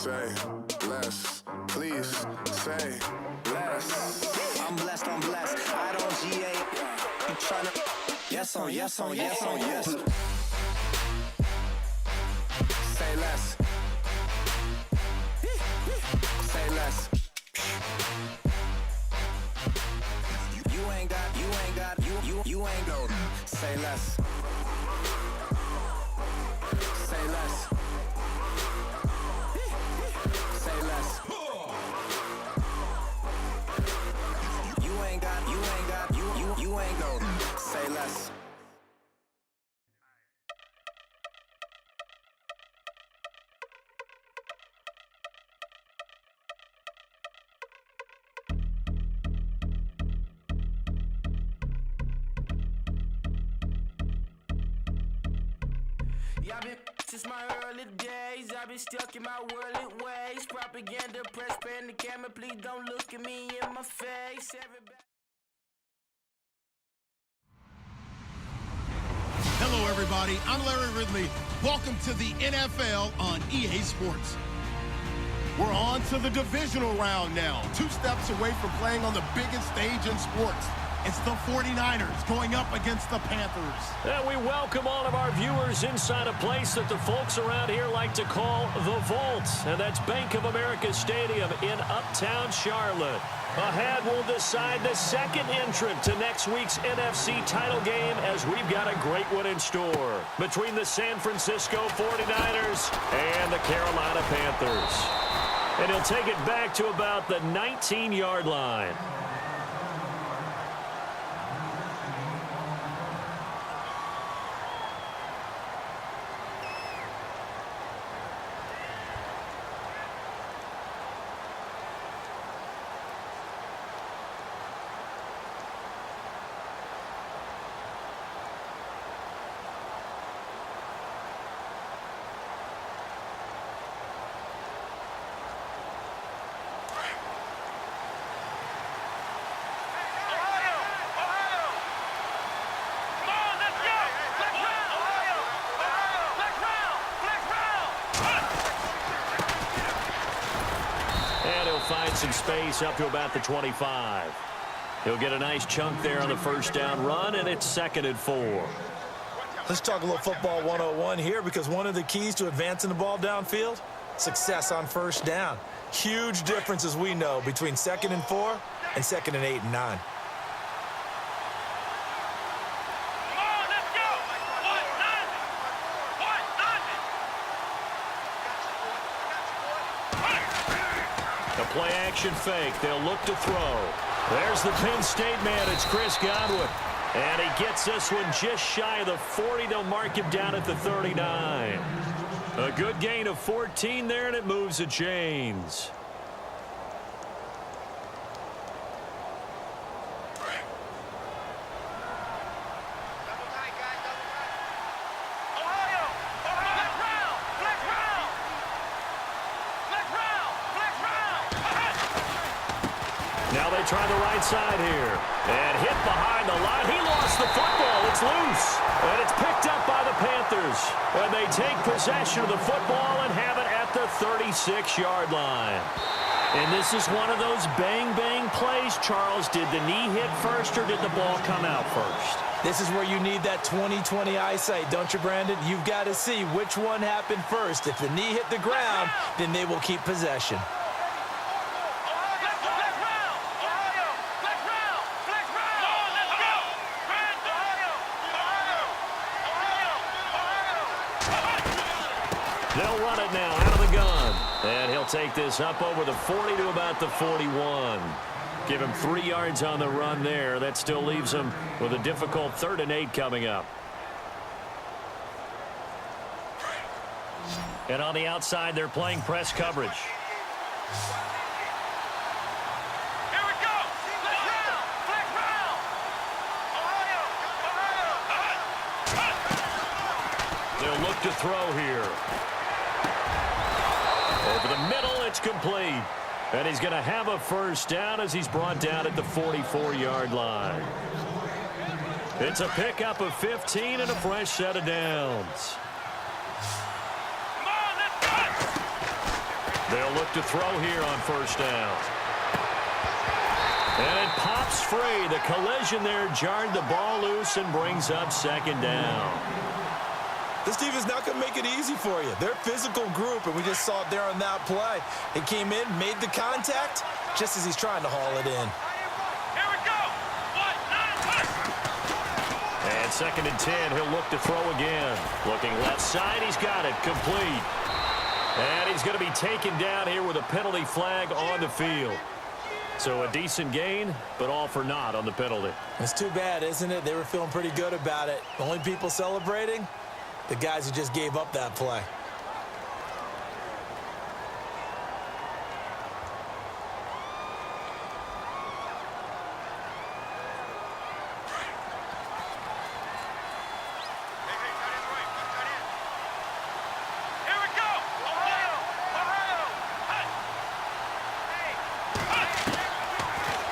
say less. Please say less. I'm blessed, I don't GA. You tryna yes on yes on yes on yes. Say less. Say less. You ain't got say less. Say less. Say less. You ain't got say less. I've been since my early days, I've been stuck in my worldly ways. Propaganda, press, pan the camera, please don't look at me in my face. Everybody. Hello, everybody. I'm Larry Ridley. Welcome to the NFL on EA Sports. We're on to the divisional round now. 2 steps away from playing on the biggest stage in sports. It's the 49ers going up against the Panthers. And we welcome all of our viewers inside a place that the folks around here like to call the Vault. And that's Bank of America Stadium in Uptown Charlotte. Ahead, we'll decide the second entrant to next week's NFC title game as we've got a great one in store between the San Francisco 49ers and the Carolina Panthers. And he'll take it back to about the 19-yard line. Find some space up to about the 25. He'll get a nice chunk there on the first down run, and it's 2nd and 4. Let's talk a little football 101 here, because one of the keys to advancing the ball downfield, success on first down. Huge difference, as we know, between 2nd and 4 and 2nd and 8 and 9. Play action fake. They'll look to throw. There's the Penn State man. It's Chris Godwin. And he gets this one just shy of the 40. They'll mark him down at the 39. A good gain of 14 there, and it moves the chains. Now they try the right side here. And hit behind the line. He lost the football. It's loose. And it's picked up by the Panthers. And they take possession of the football and have it at the 36-yard line. And this is one of those bang-bang plays, Charles. Did the knee hit first or did the ball come out first? This is where you need that 20/20 eyesight, don't you, Brandon? You've got to see which one happened first. If the knee hit the ground, then they will keep possession. They'll run it now out of the gun. And he'll take this up over the 40 to about the 41. Give him 3 yards on the run there. That still leaves him with a difficult 3rd and 8 coming up. And on the outside, they're playing press coverage. Here we go. Flex round. Ohio. They'll look to throw here. Over the middle, it's complete. And he's going to have a first down as he's brought down at the 44-yard line. It's a pickup of 15 and a fresh set of downs. They'll look to throw here on first down. And it pops free. The collision there jarred the ball loose and brings up second down. This team is not going to make it easy for you. They're a physical group, and we just saw it there on that play. He came in, made the contact, just as he's trying to haul it in. Here we go. 1, 9, 10. And second and 10, he'll look to throw again. Looking left side, he's got it, complete. And he's going to be taken down here with a penalty flag on the field. So a decent gain, but all for naught on the penalty. It's too bad, isn't it? They were feeling pretty good about it. The only people celebrating, the guys who just gave up that play.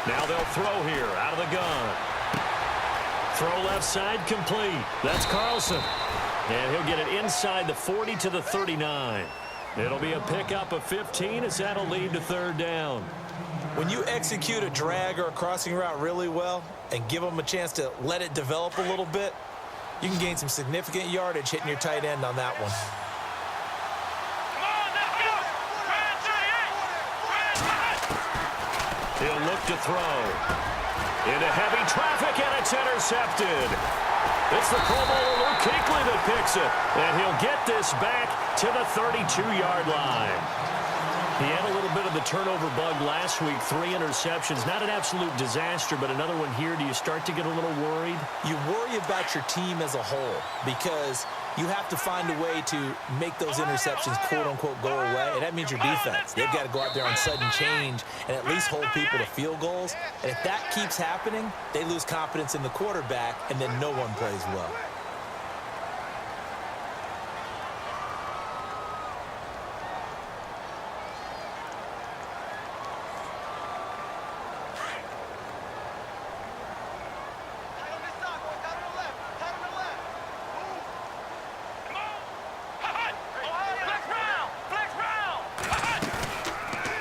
Now they'll throw here out of the gun. Throw left side complete. That's Carlson. And he'll get it inside the 40 to the 39. It'll be a pickup of 15 as that'll lead to third down. When you execute a drag or a crossing route really well and give them a chance to let it develop a little bit, you can gain some significant yardage hitting your tight end on that one. He'll look to throw. Into heavy traffic, and it's intercepted. It's the Pro Bowler Luke Kuechly that picks it. And he'll get this back to the 32-yard line. He had a little bit of the turnover bug last week. 3 interceptions. Not an absolute disaster, but another one here. Do you start to get a little worried? You worry about your team as a whole because you have to find a way to make those interceptions, quote-unquote, go away. And that means your defense. They've got to go out there on sudden change and at least hold people to field goals. And if that keeps happening, they lose confidence in the quarterback, and then no one plays well.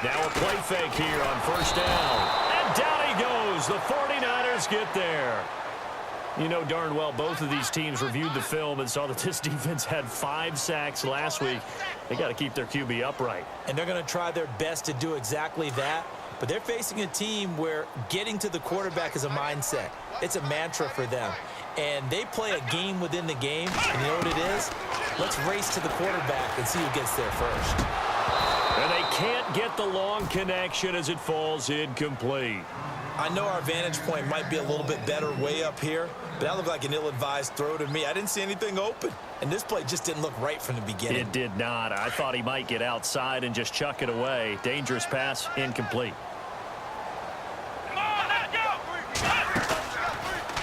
Now a play fake here on first down. And down he goes. The 49ers get there. You know darn well both of these teams reviewed the film and saw that this defense had 5 sacks last week. They got to keep their QB upright. And they're going to try their best to do exactly that. But they're facing a team where getting to the quarterback is a mindset. It's a mantra for them. And they play a game within the game. And you know what it is? Let's race to the quarterback and see who gets there first. And they can't get the long connection as it falls incomplete. I know our vantage point might be a little bit better way up here, but that looked like an ill-advised throw to me. I didn't see anything open, and this play just didn't look right from the beginning. It did not. I thought he might get outside and just chuck it away. Dangerous pass, incomplete.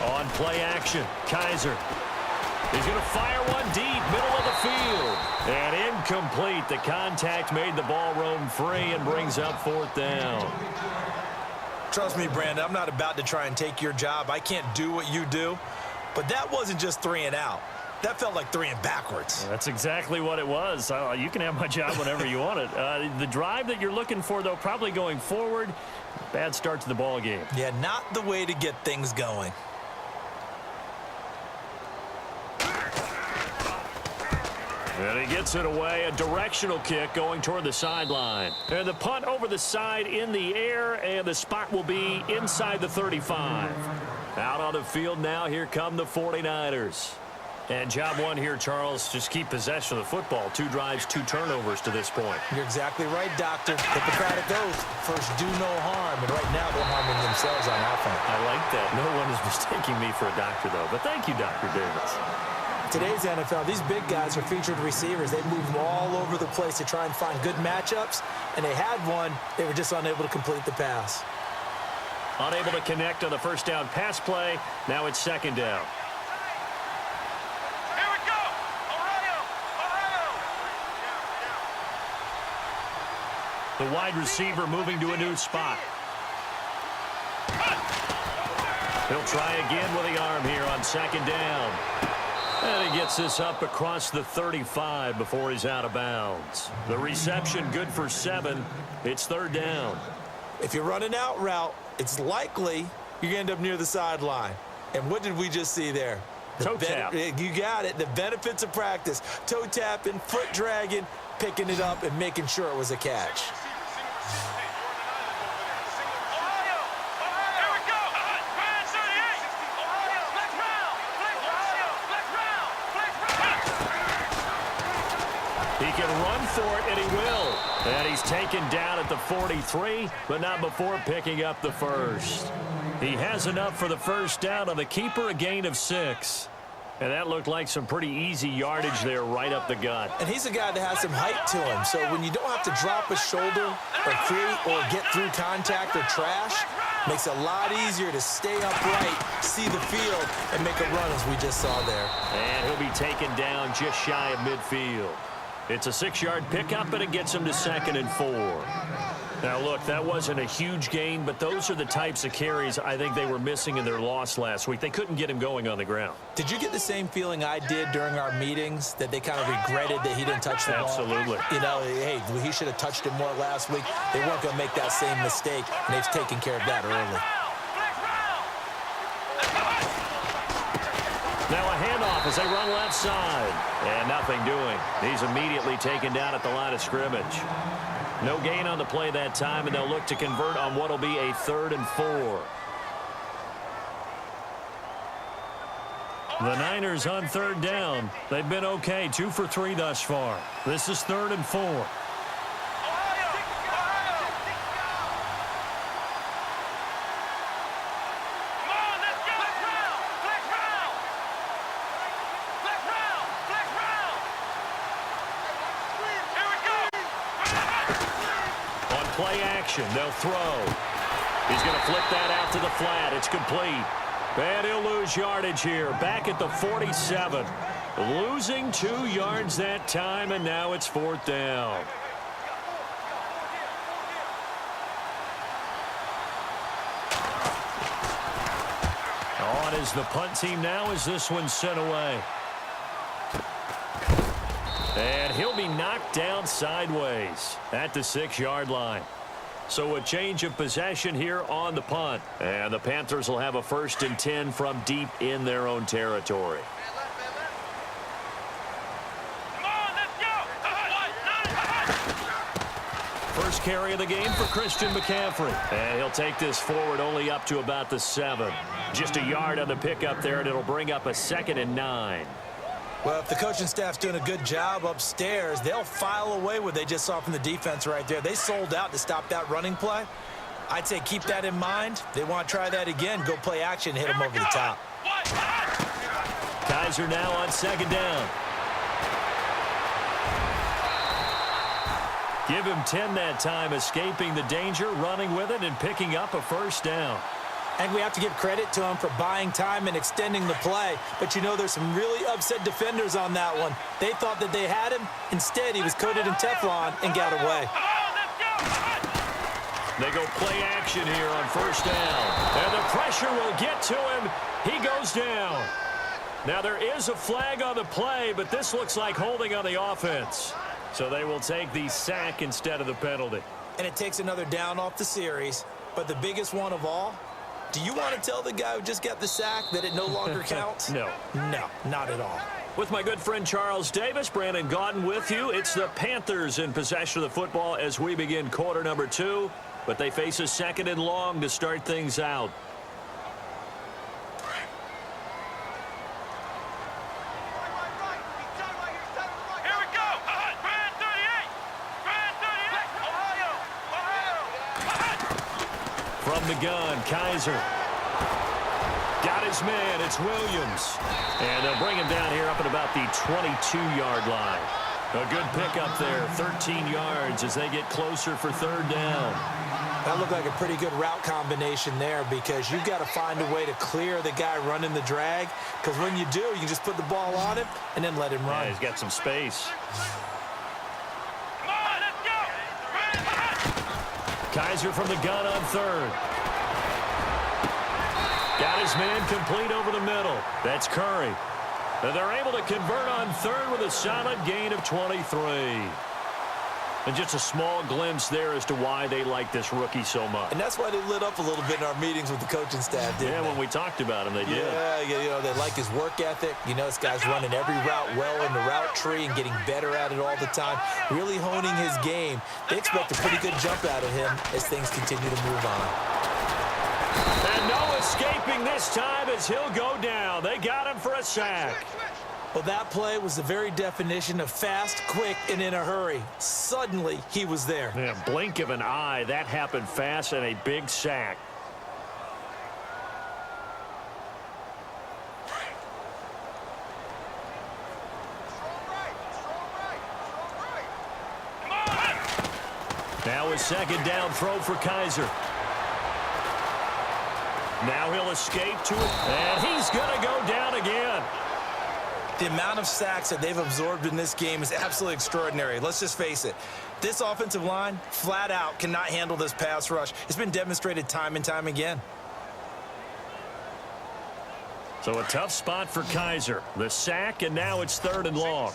On play action, Kaiser. He's going to fire one deep, middle of the field. And incomplete. The contact made the ball roam free and brings up fourth down. Trust me, Brandon, I'm not about to try and take your job. I can't do what you do. But that wasn't just 3 and out. That felt like 3 and backwards. That's exactly what it was. You can have my job whenever you want it. The drive that you're looking for, though, probably going forward. Bad start to the ball game. Yeah, not the way to get things going. And he gets it away, a directional kick going toward the sideline. And the punt over the side in the air, and the spot will be inside the 35. Out on the field now, here come the 49ers. And job one here, Charles, just keep possession of the football. 2 drives, 2 turnovers to this point. You're exactly right, Doctor. Hippocratic oath. First, do no harm. And right now, they're harming themselves on offense. I like that. No one is mistaking me for a doctor, though. But thank you, Dr. Davis. Today's NFL, these big guys are featured receivers. They move all over the place to try and find good matchups, and they had one. They were just unable to complete the pass. Unable to connect on the first down pass play. Now it's second down. Here we go. The wide receiver moving to a new spot. He'll try again with the arm here on second down. And he gets this up across the 35 before he's out of bounds. The reception good for 7. It's third down. If you're running out route, it's likely you're going to end up near the sideline. And what did we just see there? Toe tap. You got it. The benefits of practice. Toe tapping, foot dragging, picking it up, and making sure it was a catch. He can run for it, and he will. And he's taken down at the 43, but not before picking up the first. He has enough for the first down on the keeper, a gain of 6. And that looked like some pretty easy yardage there right up the gut. And he's a guy that has some height to him. So when you don't have to drop a shoulder or create or get through contact or trash, makes it a lot easier to stay upright, see the field, and make a run as we just saw there. And he'll be taken down just shy of midfield. It's a 6-yard pickup, and it gets him to 2nd and 4. Now, look, that wasn't a huge gain, but those are the types of carries I think they were missing in their loss last week. They couldn't get him going on the ground. Did you get the same feeling I did during our meetings, that they kind of regretted that he didn't touch the ball? Absolutely. You know, hey, he should have touched it more last week. They weren't going to make that same mistake, and they've taken care of that early. Now a handoff as they run left side. And nothing doing. He's immediately taken down at the line of scrimmage. No gain on the play that time, and they'll look to convert on what will be a 3rd and 4. The Niners on 3rd down. They've been okay, 2 for 3 thus far. This is 3rd and 4. Play action. They'll throw. He's going to flip that out to the flat. It's complete. And he'll lose yardage here. Back at the 47. Losing 2 yards that time, and now it's 4th down. On is the punt team now as this one's sent away. And he'll be knocked down sideways at the 6-yard line. So a change of possession here on the punt. And the Panthers will have a 1st and 10 from deep in their own territory. First carry of the game for Christian McCaffrey. And he'll take this forward only up to about the 7. Just a yard on the pickup there, and it'll bring up a 2nd and 9. Well, if the coaching staff's doing a good job upstairs, they'll file away what they just saw from the defense right there. They sold out to stop that running play. I'd say keep that in mind. They want to try that again. Go play action, hit them over the top. Kaiser now on 2nd down. Give him 10 that time, escaping the danger, running with it, and picking up a 1st down. And we have to give credit to him for buying time and extending the play. But, you know, there's some really upset defenders on that one. They thought that they had him. Instead, he was coated in Teflon and got away. They go play action here on 1st down. And the pressure will get to him. He goes down. Now, there is a flag on the play, but this looks like holding on the offense. So they will take the sack instead of the penalty. And it takes another down off the series. But the biggest one of all, do you want to tell the guy who just got the sack that it no longer counts? No. No, not at all. With my good friend Charles Davis, Brandon Gaudin with you. It's the Panthers in possession of the football as we begin quarter number 2. But they face a 2nd and long to start things out. From the gun, Kaiser. Got his man. It's Williams. And they'll bring him down here up at about the 22-yard line. A good pickup there, 13 yards as they get closer for 3rd down. That looked like a pretty good route combination there because you've got to find a way to clear the guy running the drag. Because when you do, you can just put the ball on him and then let him run. Yeah, he's got some space. Kaiser from the gun on 3rd. Got his man complete over the middle. That's Curry. And they're able to convert on third with a solid gain of 23. And just a small glimpse there as to why they like this rookie so much. And that's why they lit up a little bit in our meetings with the coaching staff, didn't they? When we talked about him, they did. Yeah, they like his work ethic. This guy's running every route well in the route tree and getting better at it all the time, really honing his game. They expect a pretty good jump out of him as things continue to move on. And no escaping this time as he'll go down. They got him for a sack. Well, that play was the very definition of fast, quick, and in a hurry. Suddenly, he was there. Yeah, blink of an eye. That happened fast and a big sack. Now a second down throw for Kaiser. Now he'll escape to it, and he's going to go down again. The amount of sacks that they've absorbed in this game is absolutely extraordinary. Let's just face it. This offensive line, flat out, cannot handle this pass rush. It's been demonstrated time and time again. So a tough spot for Kaiser. The sack, and now it's 3rd and long.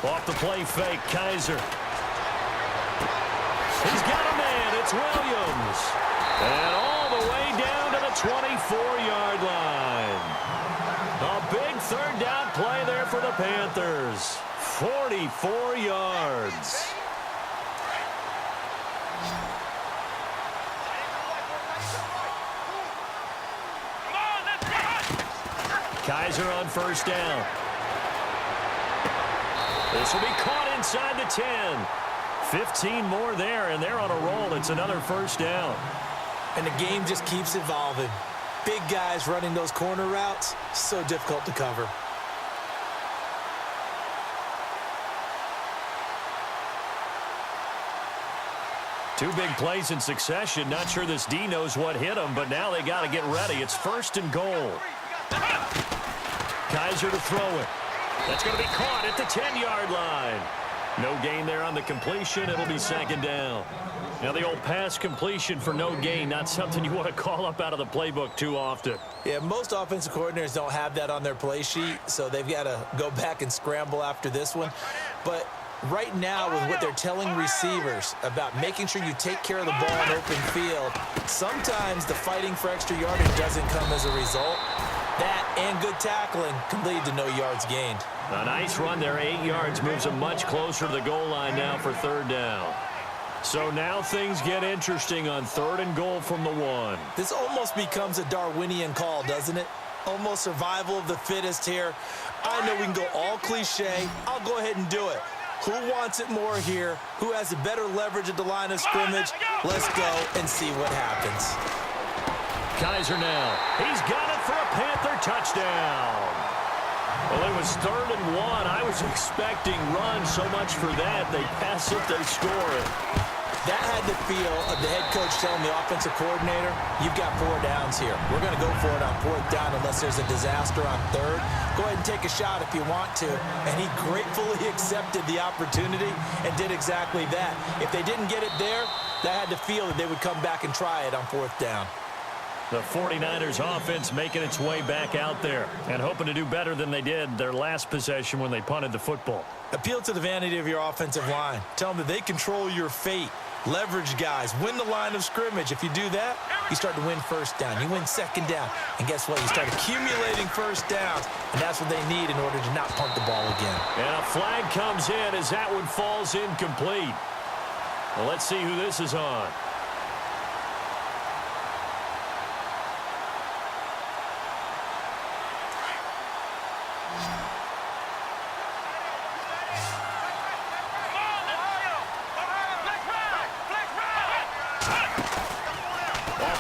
Off the play fake, Kaiser. He's got a man. It's Williams. And all the way down to the 24-yard line. A big 3rd down play there for the Panthers. 44 yards. Kaiser on 1st down. This will be caught inside the 10. 15 more there, and they're on a roll. It's another 1st down. And the game just keeps evolving. Big guys running those corner routes, so difficult to cover. Two big plays in succession. Not sure this D knows what hit him, but now they got to get ready. It's 1st and goal. Kaiser to throw it. That's going to be caught at the 10-yard line. No gain there on the completion. It'll be 2nd down. Now the old pass completion for no gain, not something you want to call up out of the playbook too often. Yeah, most offensive coordinators don't have that on their play sheet, so they've got to go back and scramble after this one. But right now, with what they're telling receivers about making sure you take care of the ball in open field, sometimes the fighting for extra yardage doesn't come as a result. That and good tackling can lead to no yards gained. A nice run there, 8 yards, moves them much closer to the goal line now for 3rd down. So now things get interesting on 3rd and goal from the 1. This almost becomes a Darwinian call, doesn't it? Almost survival of the fittest here. I know we can go all cliche. I'll go ahead and do it. Who wants it more here? Who has the better leverage at the line of scrimmage? Let's go and see what happens. Kaiser now. He's got it for a Panther touchdown. Well, it was 3rd and 1. I was expecting run, so much for that. They pass it, they score it. That had the feel of the head coach telling the offensive coordinator, you've got 4 downs here. We're going to go for it on 4th down unless there's a disaster on 3rd. Go ahead and take a shot if you want to. And he gratefully accepted the opportunity and did exactly that. If they didn't get it there, that had the feel that they would come back and try it on 4th down. The 49ers offense making its way back out there and hoping to do better than they did their last possession when they punted the football. Appeal to the vanity of your offensive line. Tell them that they control your fate. Leverage guys. Win the line of scrimmage. If you do that, you start to win 1st down. You win 2nd down. And guess what? You start accumulating 1st downs. And that's what they need in order to not punt the ball again. And a flag comes in as that one falls incomplete. Well, let's see who this is on.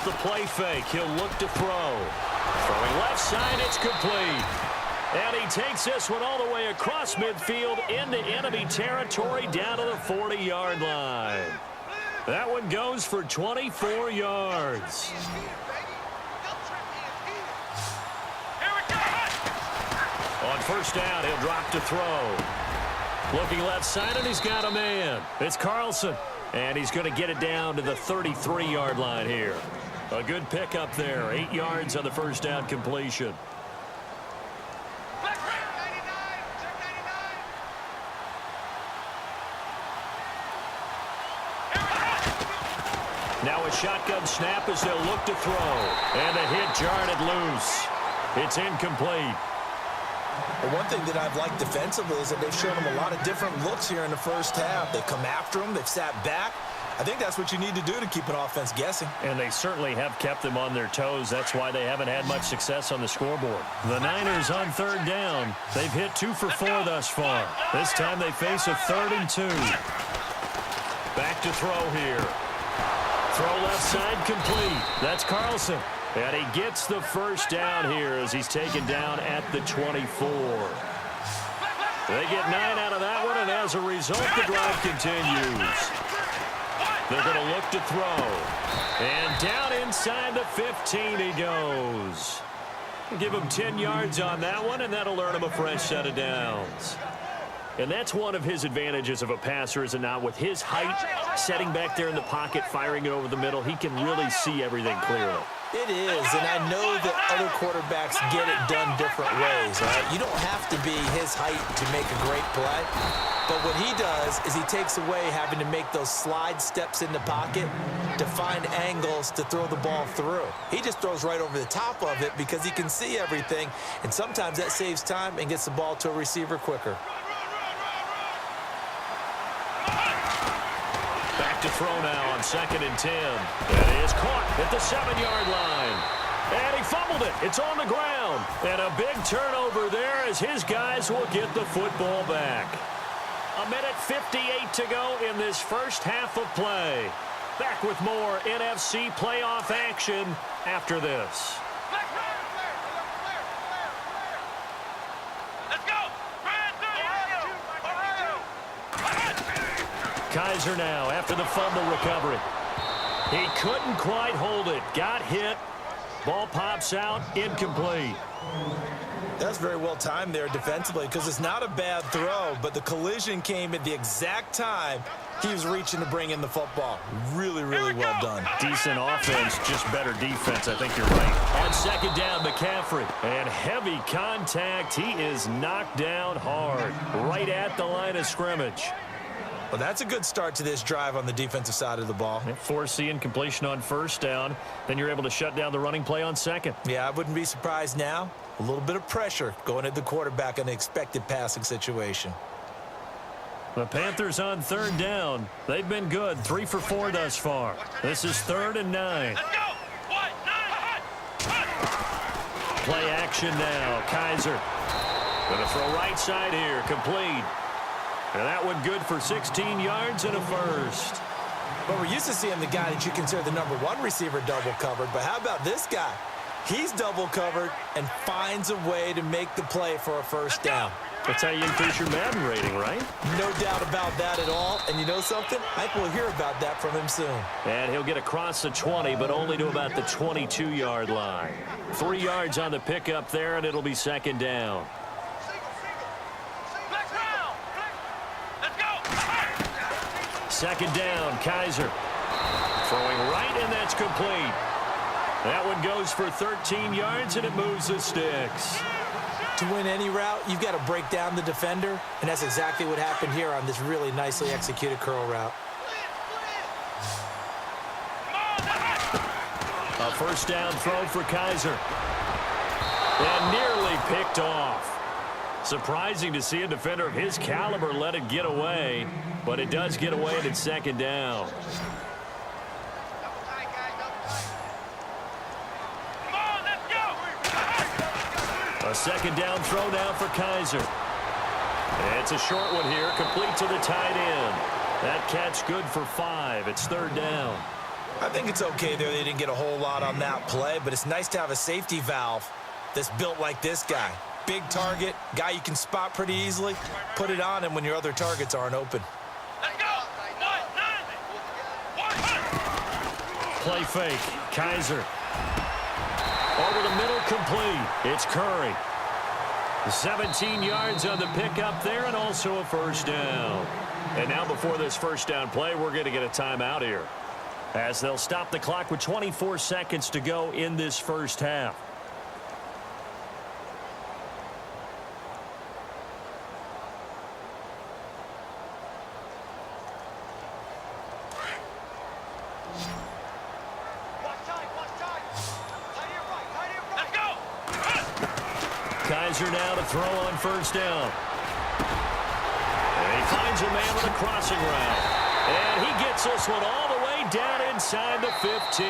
The play fake. He'll look to throw. Throwing left side, it's complete. And he takes this one all the way across midfield into enemy territory down to the 40-yard line. That one goes for 24 yards. On 1st down, he'll drop to throw. Looking left side, and he's got a man. It's Carlson. And he's going to get it down to the 33-yard line here. A good pickup there. 8 yards on the first down completion. Now a shotgun snap as they'll look to throw. And the hit jarred it loose. It's incomplete. Well, one thing that I've liked defensively is that they've shown them a lot of different looks here in the first half. They come after them. They've sat back. I think that's what you need to do to keep an offense guessing. And they certainly have kept them on their toes. That's why they haven't had much success on the scoreboard. The Niners on third down. They've hit 2 for 4 thus far. This time they face a 3rd and 2. Back to throw here. Throw left side complete. That's Carlson. And he gets the first down here as he's taken down at the 24. They get 9 out of that one, and as a result, the drive continues. They're going to look to throw. And down inside the 15 he goes. Give him 10 yards on that one, and that'll earn him a fresh set of downs. And that's one of his advantages of a passer, is it not? With his height, setting back there in the pocket, firing it over the middle, he can really see everything clearly. It is, and I know that other quarterbacks get it done different ways. All right? You don't have to be his height to make a great play. But what he does is he takes away having to make those slide steps in the pocket to find angles to throw the ball through. He just throws right over the top of it because he can see everything, and sometimes that saves time and gets the ball to a receiver quicker. Back to throw now on 2nd and 10. And he is caught at the 7-yard line. And he fumbled it. It's on the ground. And a big turnover there as his guys will get the football back. 1:58 to go in this first half of play. Back with more NFC playoff action after this. Kaiser now after the fumble recovery. He couldn't quite hold it. Got hit. Ball pops out. Incomplete. That's very well timed there defensively because it's not a bad throw, but the collision came at the exact time he was reaching to bring in the football. Really, really well done. Decent offense, just better defense. I think you're right. On 2nd down, McCaffrey. And heavy contact. He is knocked down hard. Right at the line of scrimmage. Well, that's a good start to this drive on the defensive side of the ball. Force the incompletion on 1st down. Then you're able to shut down the running play on 2nd. Yeah, I wouldn't be surprised now. A little bit of pressure going at the quarterback in an expected passing situation. The Panthers on 3rd down. They've been good. 3 for 4 thus far. This is 3rd and 9. Play action now. Kaiser. Going to throw right side here. Complete. And that one good for 16 yards and a first. But we're used to seeing the guy that you consider the #1 receiver double covered. But how about this guy? He's double covered and finds a way to make the play for a first down. That's how you increase your Madden rating, right? No doubt about that at all. And you know something? I think we'll hear about that from him soon. And he'll get across the 20, but only to about the 22-yard line. 3 yards on the pickup there, and it'll be 2nd down. Second down, Kaiser. Throwing right, and that's complete. That one goes for 13 yards, and it moves the sticks. To win any route, you've got to break down the defender, and that's exactly what happened here on this really nicely executed curl route. A first down throw for Kaiser. And nearly picked off. Surprising to see a defender of his caliber let it get away, but it does get away, and it's 2nd down. A 2nd down throw now for Kaiser. And it's a short one here, complete to the tight end. That catch good for 5. It's 3rd down. I think it's okay there. They didn't get a whole lot on that play, but it's nice to have a safety valve that's built like this guy. Big target, guy you can spot pretty easily. Put it on him when your other targets aren't open. Play fake. Kaiser. Over the middle, complete. It's Curry. 17 yards on the pickup there, and also a first down. And now before this first down play, we're going to get a timeout here. as they'll stop the clock with 24 seconds to go in this first half. Kaiser now to throw on first down. And he finds a man on a crossing route. And he gets this one all the way down inside the 15.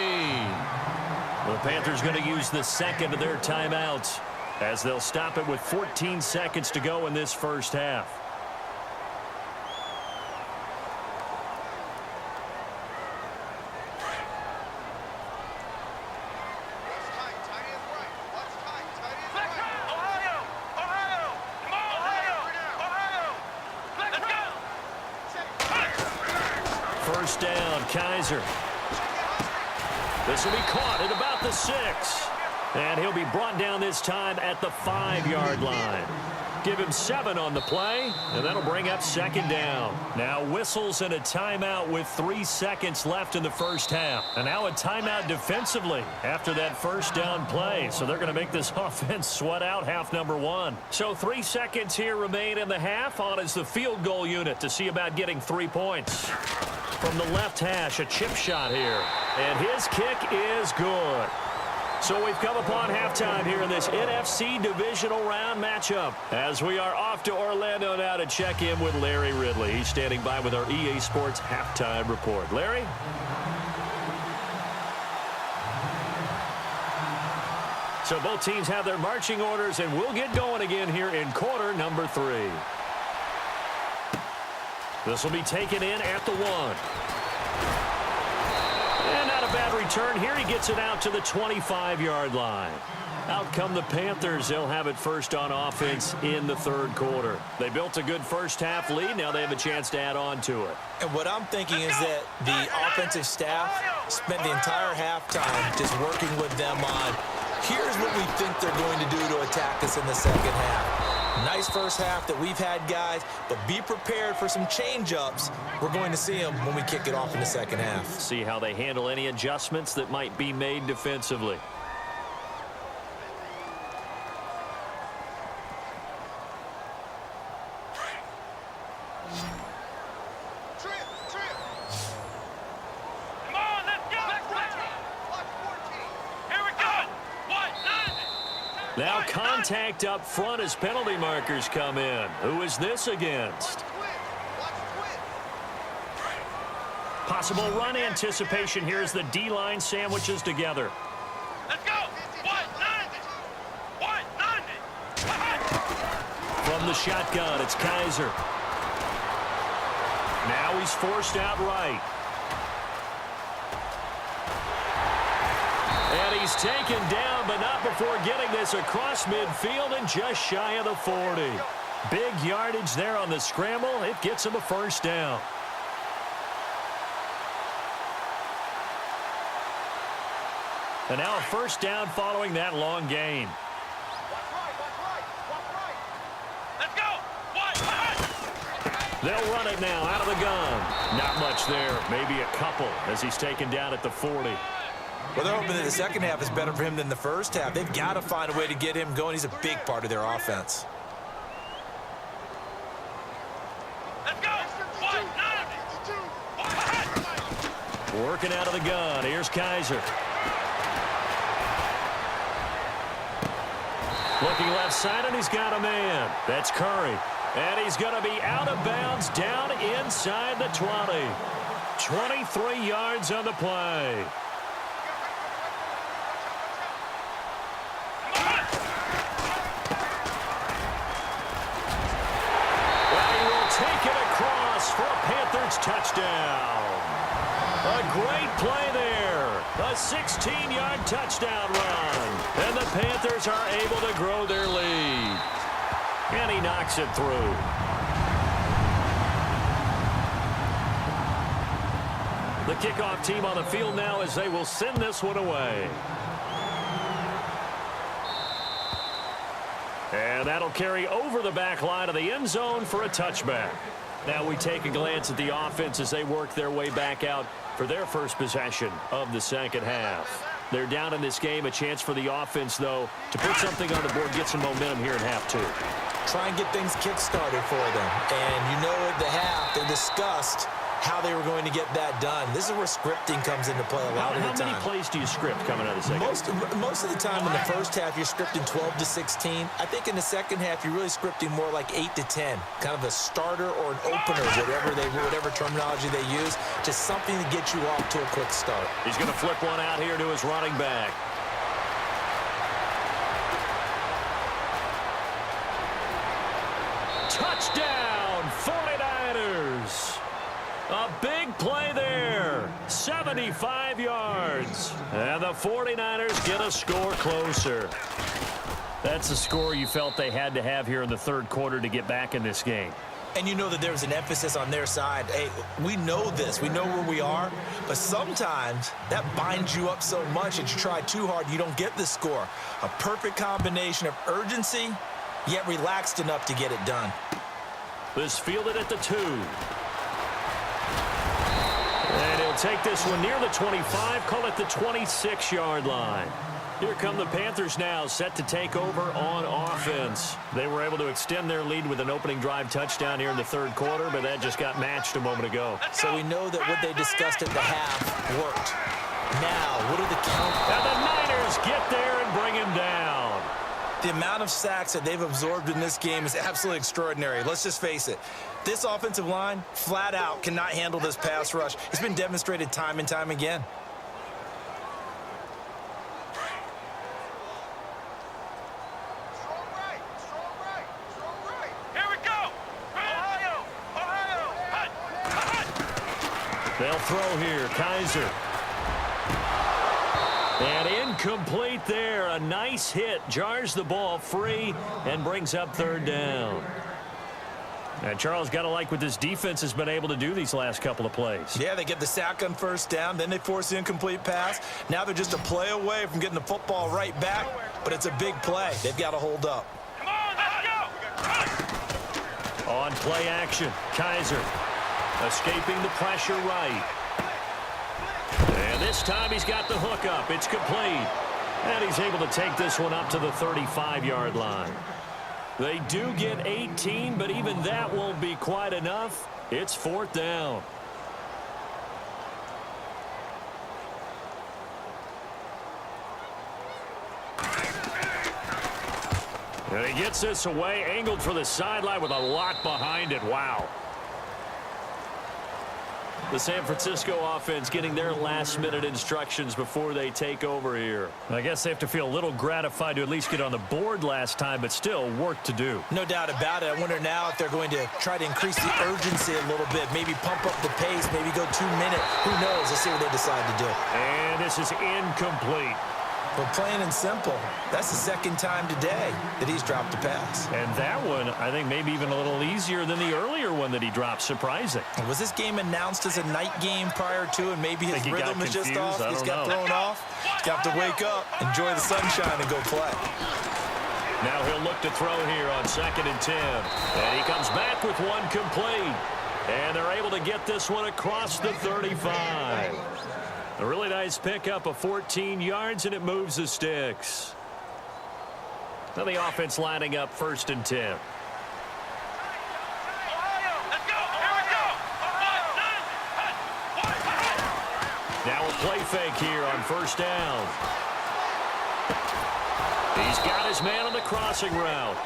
Well, the Panthers going to use the second of their timeouts as they'll stop it with 14 seconds to go in this first half. First down, Kaiser. This will be caught at about the 6. And he'll be brought down this time at the 5-yard line. Give him 7 on the play, and that'll bring up second down. Now whistles and a timeout with 3 seconds left in the first half. And now a timeout defensively after that first down play. So they're going to make this offense sweat out half number 1. So 3 seconds here remain in the half. On is the field goal unit to see about getting 3 points. From the left hash, a chip shot here. And his kick is good. So we've come upon halftime here in this NFC Divisional Round matchup as we are off to Orlando now to check in with Larry Ridley. He's standing by with our EA Sports halftime report. Larry? So both teams have their marching orders, and we'll get going again here in quarter number 3. This will be taken in at the 1. And not a bad return here. He gets it out to the 25-yard line. Out come the Panthers. They'll have it first on offense in the third quarter. They built a good first half lead. Now they have a chance to add on to it. And what I'm thinking is that the offensive staff spent the entire halftime just working with them on, here's what we think they're going to do to attack us in the second half. Nice first half that we've had, guys, but be prepared for some change-ups. We're going to see them when we kick it off in the second half. See how they handle any adjustments that might be made defensively. Now contact up front as penalty markers come in. Who is this against? Possible run anticipation here as the D-line sandwiches together. Let's go! 190! 190! From the shotgun, it's Kaiser. Now he's forced out right. And he's taken down, but not before getting this across midfield and just shy of the 40. Big yardage there on the scramble. It gets him a first down. And now a first down following that long gain. Let's go! They'll run it now out of the gun. Not much there. Maybe a couple as he's taken down at the 40. Well, they're hoping that the second half is better for him than the first half. They've got to find a way to get him going. He's a big part of their offense. Let's go! 190! Working out of the gun. Here's Kaiser. Looking left side, and he's got a man. That's Curry. And he's going to be out of bounds down inside the 20. 23 yards on the play. For a Panthers touchdown. A great play there. A 16-yard touchdown run. And the Panthers are able to grow their lead. And he knocks it through. The kickoff team on the field now as they will send this one away. And that'll carry over the back line of the end zone for a touchback. Now we take a glance at the offense as they work their way back out for their first possession of the second half. They're down in this game. A chance for the offense, though, to put something on the board, get some momentum here in half two. Try and get things kick-started for them. And you know at the half, they discussed how they were going to get that done. This is where scripting comes into play a lot of the time. How many plays do you script coming out of the second half? Most of the time in the first half, you're scripting 12 to 16. I think in the second half, you're really scripting more like 8 to 10. Kind of a starter or an opener, whatever terminology they use. Just something to get you off to a quick start. He's going to flip one out here to his running back. Touchdown, 49ers. A big play there, 75 yards. And the 49ers get a score closer. That's a score you felt they had to have here in the third quarter to get back in this game. And you know that there's an emphasis on their side. Hey, we know this. We know where we are. But sometimes that binds you up so much that you try too hard, you don't get the score. A perfect combination of urgency, yet relaxed enough to get it done. This fielded at the 2. And he'll take this one near the 25, call it the 26-yard line. Here come the Panthers now, set to take over on offense. They were able to extend their lead with an opening drive touchdown here in the third quarter, but that just got matched a moment ago. So we know that what they discussed at the half worked. Now, what are the count? And the Niners get there and bring him down. The amount of sacks that they've absorbed in this game is absolutely extraordinary. Let's just face it. This offensive line, flat out, cannot handle this pass rush. It's been demonstrated time and time again. Here we go. Ohio. Hut. They'll throw here. Kaiser. And incomplete there. A nice hit. Jars the ball free and brings up third down. And Charles, got to like what this defense has been able to do these last couple of plays. Yeah, they get the sack on first down, then they force the incomplete pass. Now they're just a play away from getting the football right back, but it's a big play. They've got to hold up. Come on, let's go. On play action, Kaiser escaping the pressure right. And this time he's got the hook up. It's complete. And he's able to take this one up to the 35-yard line. They do get 18, but even that won't be quite enough. It's fourth down. And he gets this away, angled for the sideline with a lot behind it. Wow. The San Francisco offense getting their last-minute instructions before they take over here. I guess they have to feel a little gratified to at least get on the board last time, but still work to do. No doubt about it. I wonder now if they're going to try to increase the urgency a little bit, maybe pump up the pace, maybe go 2 minute. Who knows? Let's see what they decide to do. And this is incomplete. But plain and simple, that's the second time today that he's dropped a pass. And that one, I think, maybe even a little easier than the earlier one that he dropped. Surprising. Was this game announced as a night game prior to, and maybe his rhythm is just off? He's got thrown off. He's got to wake up, enjoy the sunshine, and go play. Now he'll look to throw here on 2nd and 10. And he comes back with one complete. And they're able to get this one across the 35. A really nice pickup of 14 yards, and it moves the sticks. Now the offense lining up 1st and 10. Ohio, let's go. Here we go. Now a play fake here on 1st down. He's got his man on the crossing route.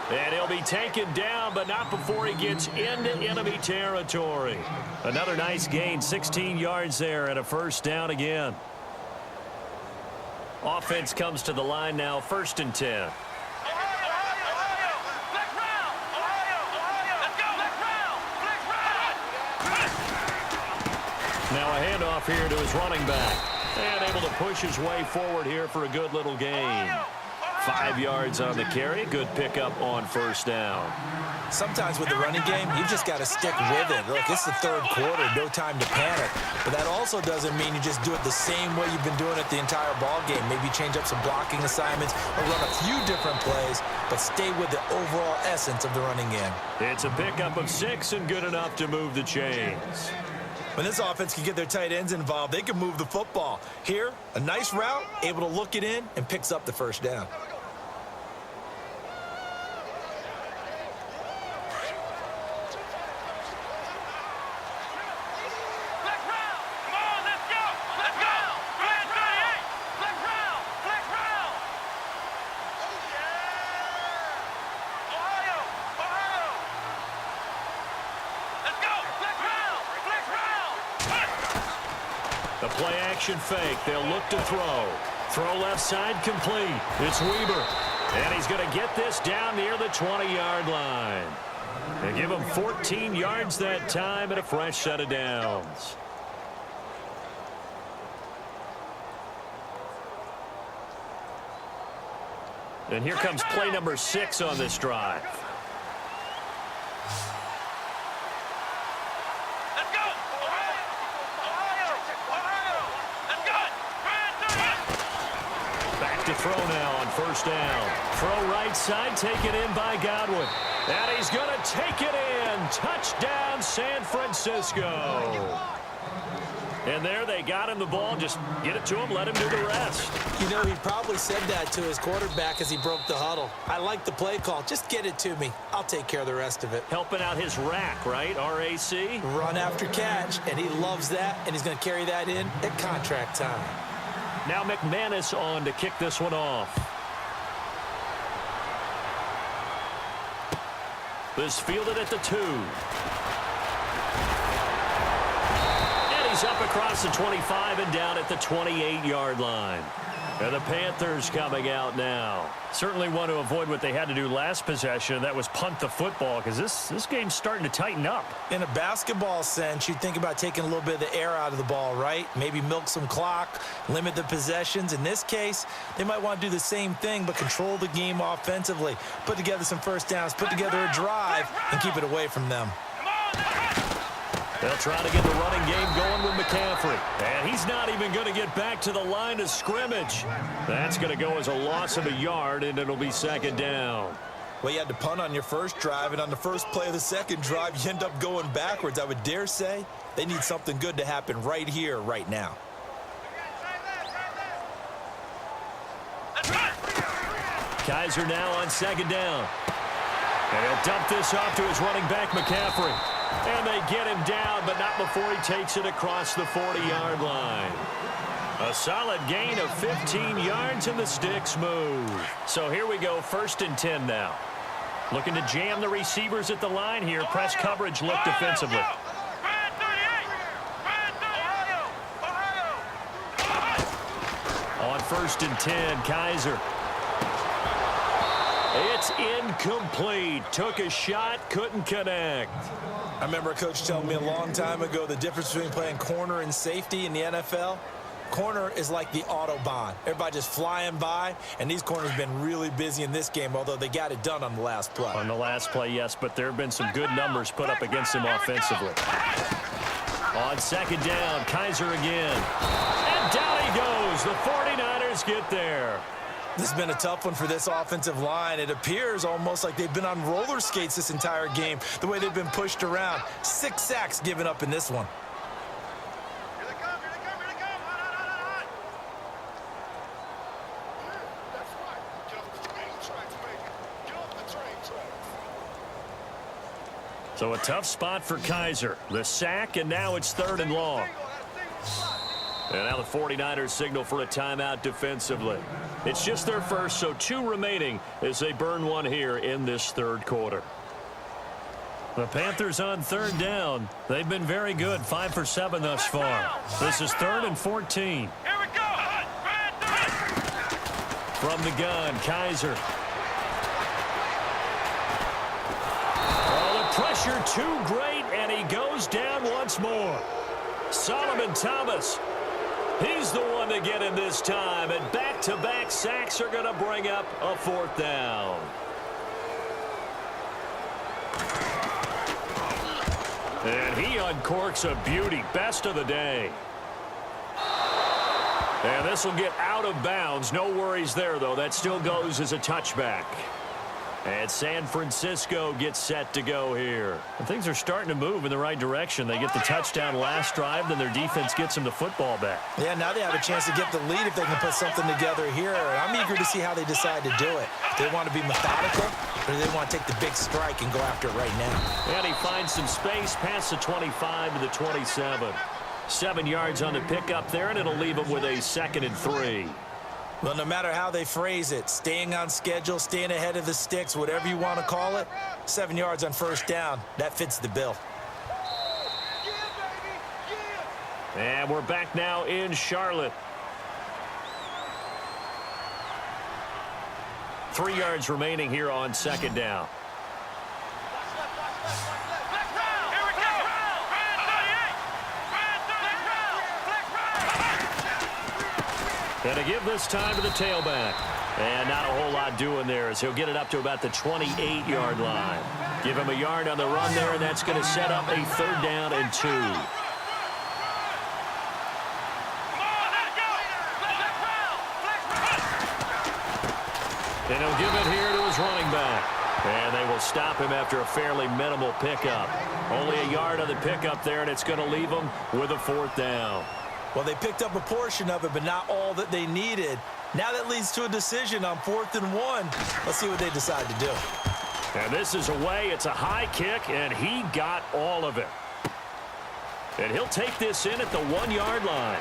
And he'll be taken down, but not before he gets into enemy territory. Another nice gain, 16 yards there, and a 1st down again. Offense comes to the line now, 1st and 10. Now a handoff here to his running back. And able to push his way forward here for a good little gain. 5 yards on the carry. Good pickup on 1st down. Sometimes with the running game, you've just got to stick with it. Look, it's the third quarter, no time to panic. But that also doesn't mean you just do it the same way you've been doing it the entire ball game. Maybe change up some blocking assignments or run a few different plays, but stay with the overall essence of the running game. It's a pickup of 6 and good enough to move the chains. When this offense can get their tight ends involved, they can move the football. Here, a nice route, able to look it in, and picks up the first down. The play-action fake. They'll look to throw. Throw left side complete. It's Weber. And he's going to get this down near the 20-yard line. They give him 14 yards that time and a fresh set of downs. And here comes play number 6 on this drive. To throw now on first down. Throw right side, taken in by Godwin. And he's going to take it in. Touchdown, San Francisco. And there they got him the ball. Just get it to him, let him do the rest. You know, he probably said that to his quarterback as he broke the huddle. I like the play call. Just get it to me. I'll take care of the rest of it. Helping out his rack, right? R-A-C? Run after catch, and he loves that, and he's going to carry that in at contract time. Now McManus on to kick this one off. This fielded at the 2. And he's up across the 25 and down at the 28-yard line. And the Panthers coming out now. Certainly want to avoid what they had to do last possession. That was punt the football, because this game's starting to tighten up. In a basketball sense, you think about taking a little bit of the air out of the ball, right? Maybe milk some clock, limit the possessions. In this case, they might want to do the same thing, but control the game offensively. Put together some first downs, put together a drive, and keep it away from them. They'll try to get the running game going with McCaffrey. And he's not even going to get back to the line of scrimmage. That's going to go as a loss of a yard, and it'll be second down. Well, you had to punt on your first drive, and on the first play of the second drive, you end up going backwards. I would dare say they need something good to happen right here, right now. Kaiser now on second down. And he'll dump this off to his running back, McCaffrey. And they get him down, but not before he takes it across the 40-yard line. A solid gain of 15 yards, and the sticks move. So here we go, 1st and 10 now. Looking to jam the receivers at the line here. Press coverage look defensively. On 1st and 10, Kaiser. It's incomplete. Took a shot, couldn't connect. I remember a coach telling me a long time ago the difference between playing corner and safety in the NFL. Corner is like the Autobahn. Everybody just flying by, and these corners have been really busy in this game, although they got it done on the last play. On the last play, yes, but there have been some good numbers put up against him offensively. On second down, Kaiser again. And down he goes. The 49ers get there. This has been a tough one for this offensive line. It appears almost like they've been on roller skates this entire game, the way they've been pushed around. 6 sacks given up in this one. Here they come, here they come, here they come. Hot. That's right. Get off the train tracks, baby. Get off the train tracks. So a tough spot for Kaiser. The sack, and now it's 3rd and long. And now the 49ers signal for a timeout defensively. It's just their first, so 2 remaining as they burn one here in this 3rd quarter. The Panthers on 3rd down. They've been very good, 5 for 7 thus far. This is 3rd and 14. Here we go. From the gun, Kaiser. Oh, the pressure too great, and he goes down once more. Solomon Thomas. He's the one to get him this time, and back-to-back sacks are going to bring up a 4th down. And he uncorks a beauty, best of the day. And this will get out of bounds. No worries there, though. That still goes as a touchback. And San Francisco gets set to go here. And things are starting to move in the right direction. They get the touchdown last drive, then their defense gets them the football back. Yeah, now they have a chance to get the lead if they can put something together here. I'm eager to see how they decide to do it. Do they want to be methodical, or do they want to take the big strike and go after it right now? And he finds some space past the 25 to the 27. 7 yards on the pickup there, and it'll leave him with a 2nd and 3. Well, no matter how they phrase it, staying on schedule, staying ahead of the sticks, whatever you want to call it, 7 yards on first down, that fits the bill. And we're back now in Charlotte. 3 yards remaining here on 2nd down. And to give this time to the tailback. And not a whole lot doing there as he'll get it up to about the 28-yard line. Give him a yard on the run there, and that's going to set up a 3rd down and 2. And he'll give it here to his running back. And they will stop him after a fairly minimal pickup. Only a yard on the pickup there, and it's going to leave him with a 4th down. Well, they picked up a portion of it, but not all that they needed. Now that leads to a decision on 4th and 1. Let's see what they decide to do. And this is away. It's a high kick, and he got all of it. And he'll take this in at the 1-yard line.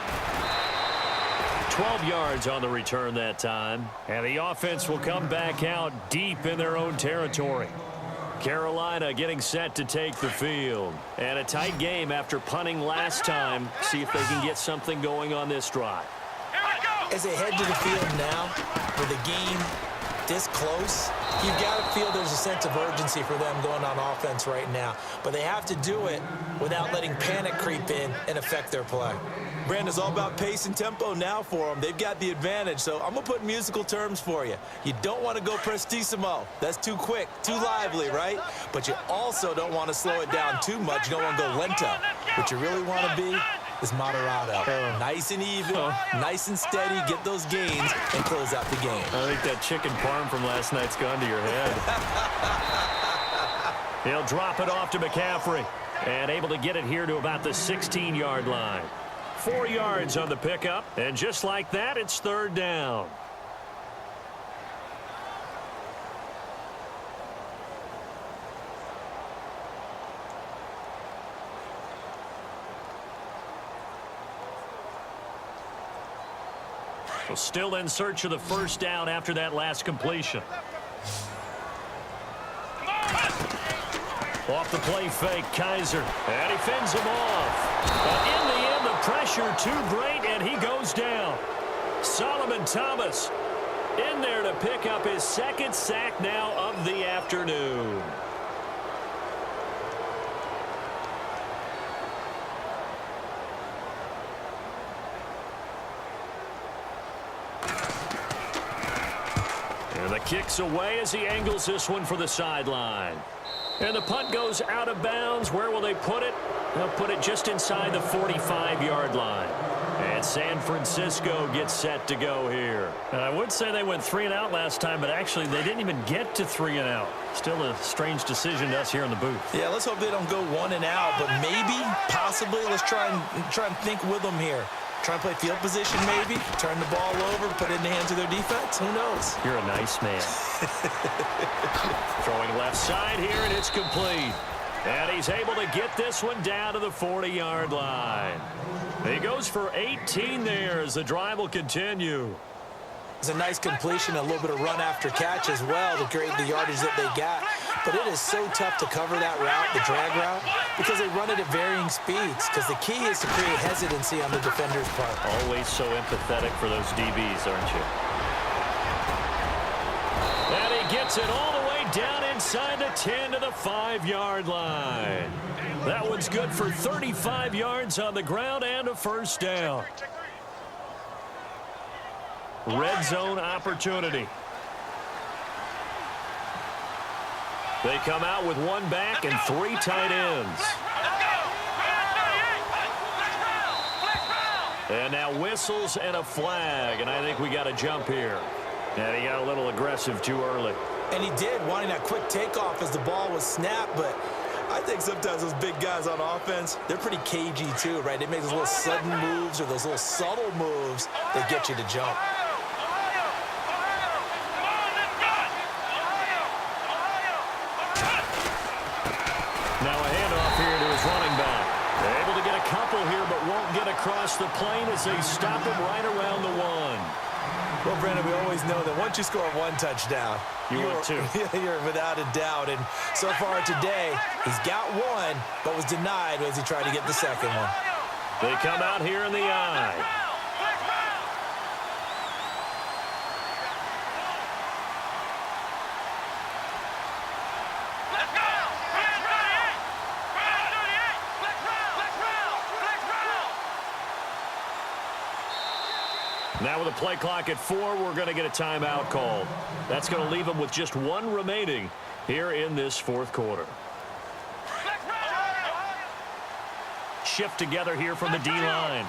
12 yards on the return that time. And the offense will come back out deep in their own territory. Carolina getting set to take the field. And a tight game after punting last time. See if they can get something going on this drive. As they head to the field now, with the game this close, you've got to feel there's a sense of urgency for them going on offense right now. But they have to do it without letting panic creep in and affect their play. Brandon, it's all about pace and tempo now for them. They've got the advantage, so I'm going to put musical terms for you. You don't want to go prestissimo. That's too quick, too lively, right? But you also don't want to slow it down too much. You don't want to go lento. What you really want to be is moderato. Nice and even, nice and steady, get those gains, and close out the game. I think that chicken parm from last night's gone to your head. He'll drop it off to McCaffrey, and able to get it here to about the 16-yard line. 4 yards on the pickup, and just like that, it's 3rd down. Well, still in search of the 1st down after that last completion. Off the play fake, Kaiser, and he fends him off. But in the end, the pressure too great, and he goes down. Solomon Thomas in there to pick up his 2nd sack now of the afternoon. And the kick's away as he angles this one for the sideline. And the punt goes out of bounds. Where will they put it? They'll put it just inside the 45-yard line. And San Francisco gets set to go here. And I would say they went 3 and out last time, but actually they didn't even get to 3 and out. Still a strange decision to us here in the booth. Yeah, let's hope they don't go 1 and out, but maybe, possibly, let's try and think with them here. Try and play field position maybe, turn the ball over, put it in the hands of their defense. Who knows? You're a nice man. Throwing left side here, and it's complete. And he's able to get this one down to the 40-yard line. He goes for 18 there as the drive will continue. It's a nice completion, a little bit of run after catch as well to create the yardage that they got. But it is so tough to cover that route, the drag route, because they run it at varying speeds. Because the key is to create hesitancy on the defender's part. Always so empathetic for those DBs, aren't you? And he gets it all the way down inside the 10 to the 5-yard line. That one's good for 35 yards on the ground and a 1st down. Red zone opportunity. They come out with 1 back and 3 tight ends. And now whistles and a flag, and I think we got a jump here. And he got a little aggressive too early. And he did, wanting that quick takeoff as the ball was snapped, but I think sometimes those big guys on offense, they're pretty cagey too, right? They make those little sudden moves or those little subtle moves that get you to jump. Now a handoff here to his running back. They're able to get a couple here, but won't get across the plane as they stop him right around the 1. Well, Brandon, we always know that once you score one touchdown, you're without a doubt. And so far today, he's got one, but was denied as he tried to get the second one. They come out here in the eye. Now with a play clock at 4, we're going to get a timeout called. That's going to leave them with just 1 remaining here in this 4th quarter. Shift together here from the D-line.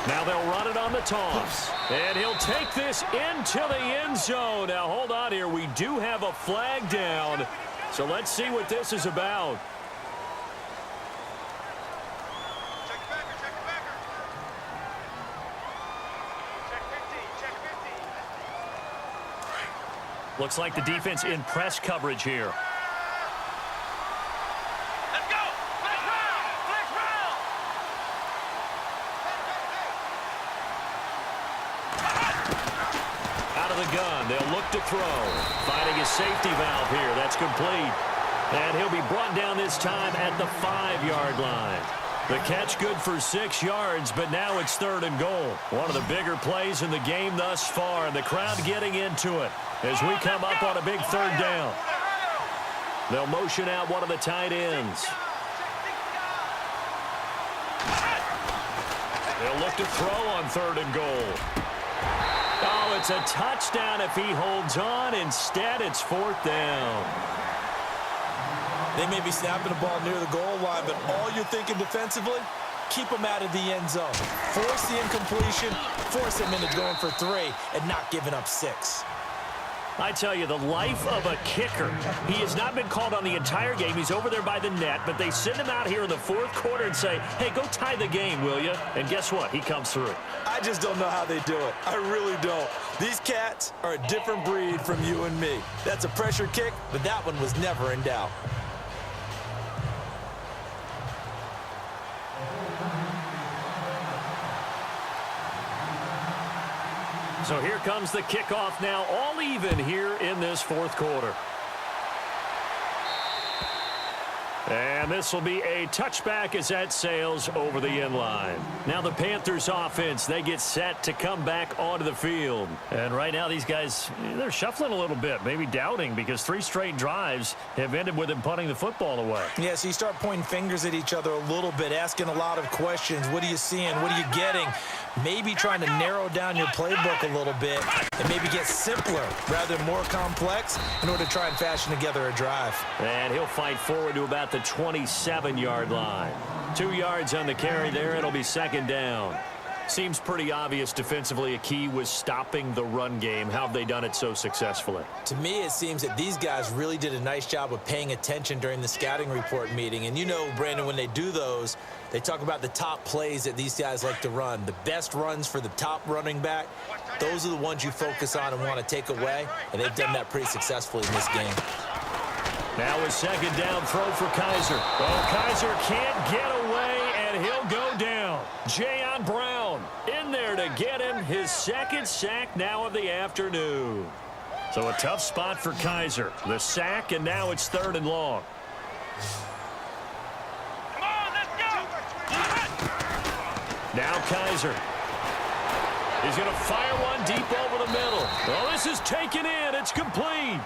Now they'll run it on the toss. And he'll take this into the end zone. Now, hold on here. We do have a flag down. So let's see what this is about. Check the backer, check the backer. Check 15, check 15. Looks like the defense in press coverage here. Let's go! Flex round! Flex round! Out of the gun, they'll look to throw. Finding his safety valve here. That's complete. And he'll be brought down this time at the 5-yard line. The catch good for 6 yards, but now it's 3rd and goal. One of the bigger plays in the game thus far, and the crowd getting into it as we come up on a big 3rd down. They'll motion out one of the tight ends. They'll look to throw on 3rd and goal. Oh, it's a touchdown if he holds on. Instead, it's 4th down. They may be snapping the ball near the goal line, but all you're thinking defensively, keep them out of the end zone. Force the incompletion, force them into going for 3, and not giving up 6. I tell you, the life of a kicker. He has not been called on the entire game. He's over there by the net, but they send him out here in the 4th quarter and say, hey, go tie the game, will you? And guess what? He comes through. I just don't know how they do it. I really don't. These cats are a different breed from you and me. That's a pressure kick, but that one was never in doubt. So here comes the kickoff now, all even here in this 4th quarter. And this will be a touchback as that sails over the end line. Now the Panthers offense, they get set to come back onto the field. And right now these guys, they're shuffling a little bit, maybe doubting, because 3 straight drives have ended with them punting the football away. Yeah, so you start pointing fingers at each other a little bit, asking a lot of questions. What are you seeing? What are you getting? Maybe trying to narrow down your playbook a little bit and maybe get simpler rather than more complex in order to try and fashion together a drive. And he'll fight forward to about the 27-yard line. 2 yards on the carry there. It'll be 2nd down. Seems pretty obvious defensively a key was stopping the run game. How have they done it so successfully? To me, it seems that these guys really did a nice job of paying attention during the scouting report meeting. And you know, Brandon, when they do those, they talk about the top plays that these guys like to run. The best runs for the top running back, those are the ones you focus on and want to take away. And they've done that pretty successfully in this game. Now a 2nd down throw for Kaiser. Oh, Kaiser can't get away, and he'll go down. Jayon Brown in there to get him his 2nd sack now of the afternoon. So a tough spot for Kaiser. The sack, and now it's 3rd and long. Come on, let's go! Now Kaiser. He's going to fire one deep over the middle. Well, this is taken in. It's complete.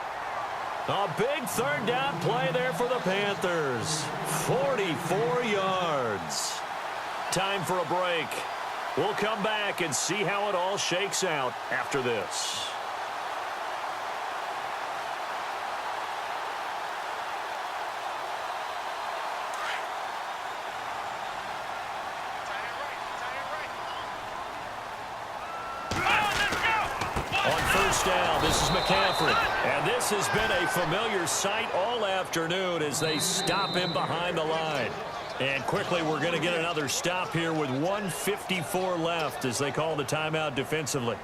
A big 3rd down play there for the Panthers. 44 yards. Time for a break. We'll come back and see how it all shakes out after this. first down. This is McCaffrey. And this has been a familiar sight all afternoon as they stop him behind the line. And quickly, we're going to get another stop here with 1:54 left as they call the timeout defensively.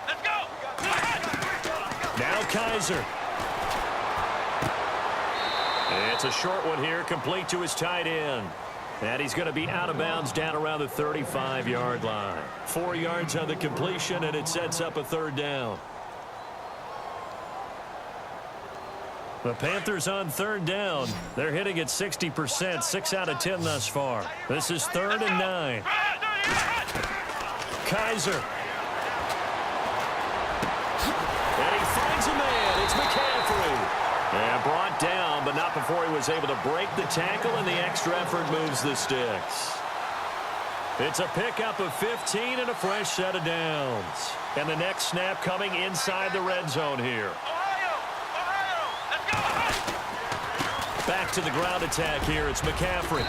Let's go. Now Kaiser. It's a short one here, complete to his tight end. And he's going to be out of bounds down around the 35-yard line. 4 yards on the completion, and it sets up a third down. The Panthers on third down. They're hitting at 60%, 6 out of 10 thus far. This is 3rd and 9. Kaiser. And he finds a man. It's McCaffrey. And brought down, but not before he was able to break the tackle, and the extra effort moves the sticks. It's a pickup of 15 and a fresh set of downs. And the next snap coming inside the red zone here. Let's go. Back to the ground attack here. It's McCaffrey.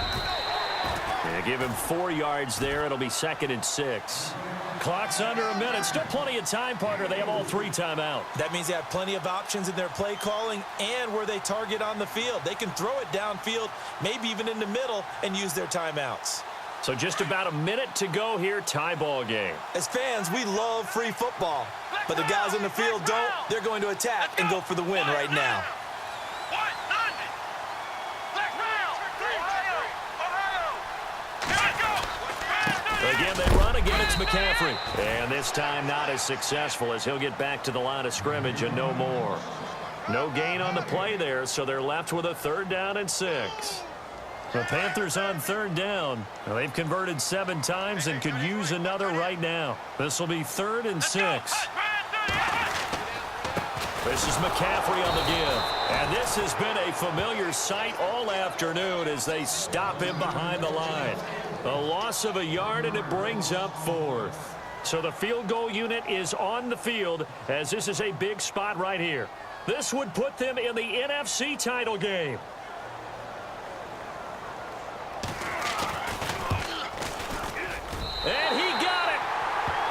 They give him 4 yards there. It'll be 2nd and 6. Clock's under a minute. Still plenty of time, partner. They have all 3 timeout. That means they have plenty of options in their play calling and where they target on the field. They can throw it downfield, maybe even in the middle, and use their timeouts. So just about a minute to go here. Tie ball game. As fans, we love free football. But the guys on the field don't. They're going to attack and go for the win right now. Again, they run. Again, it's McCaffrey. And this time not as successful as he'll get back to the line of scrimmage and no more. No gain on the play there, so they're left with a 3rd down and 6. The Panthers on 3rd down. They've converted 7 times and could use another right now. This will be 3rd and 6. This is McCaffrey on the give. And this has been a familiar sight all afternoon as they stop him behind the line. A loss of a yard, and it brings up 4th. So the field goal unit is on the field as this is a big spot right here. This would put them in the NFC title game. And he got it.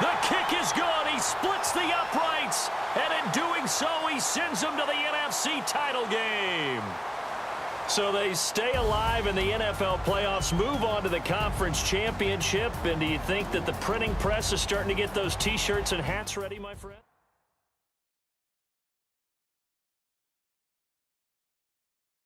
The kick is good. He splits the uprights. And in doing so, he sends them to the NFC title game. So they stay alive in the NFL playoffs, move on to the conference championship. And do you think that the printing press is starting to get those T-shirts and hats ready, my friend?